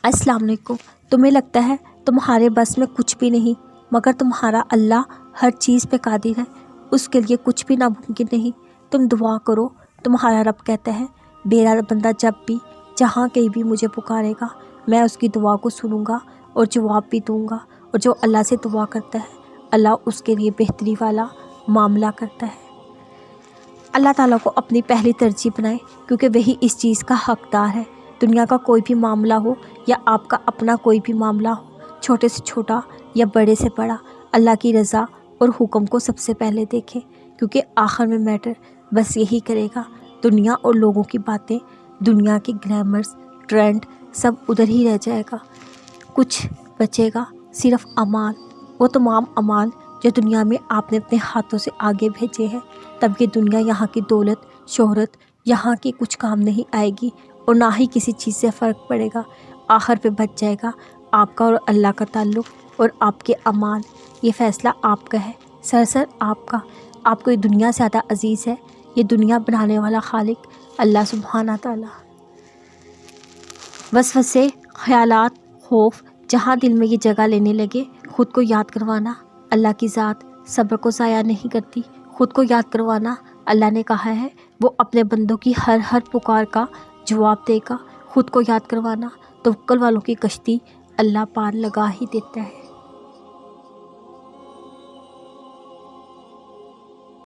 अस्सलाम वालेकुम। तुम्हें लगता है तुम्हारे बस में कुछ भी नहीं, मगर तुम्हारा अल्लाह हर चीज़ पे कादिर है, उसके लिए कुछ भी नामुमकिन नहीं। तुम दुआ करो। तुम्हारा रब कहता है मेरा बंदा जब भी जहाँ कहीं भी मुझे पुकारेगा, मैं उसकी दुआ को सुनूंगा और जवाब भी दूंगा। और जो अल्लाह से दुआ करता है, अल्लाह उसके लिए बेहतरी वाला मामला करता है। अल्लाह ताला को अपनी पहली तरजीह बनाए, क्योंकि वही इस चीज़ का हकदार है। दुनिया का कोई भी मामला हो या आपका अपना कोई भी मामला हो, छोटे से छोटा या बड़े से बड़ा, अल्लाह की रज़ा और हुक्म को सबसे पहले देखें, क्योंकि आखिर में मैटर बस यही करेगा। दुनिया और लोगों की बातें, दुनिया के ग्लैमर्स, ट्रेंड सब उधर ही रह जाएगा। कुछ बचेगा सिर्फ अमाल, वो तमाम अमाल जो दुनिया में आपने अपने हाथों से आगे भेजे हैं। तब ये दुनिया, यहाँ की दौलत, शोहरत, यहाँ की कुछ काम नहीं आएगी और ना ही किसी चीज़ से फ़र्क पड़ेगा। आखिर पे बच जाएगा आपका और अल्लाह का ताल्लुक़ और आपके अमाल। ये फ़ैसला आपका है, सर आपका। आपको ये दुनिया से ज़्यादा अज़ीज़ है ये दुनिया बनाने वाला खालिक अल्लाह सुब्हाना ताला। वसवसे, ख़यालात, खौफ जहाँ दिल में ये जगह लेने लगे, ख़ुद को याद करवाना। अल्लाह की ज़ात सब्र को ज़ाया नहीं करती। ख़ुद को याद करवाना। अल्लाह ने कहा है वो अपने बंदों की हर पुकार का जवाब देगा। ख़ुद को याद करवाना। तवक्कुल वालों की कश्ती अल्लाह पार लगा ही देता है।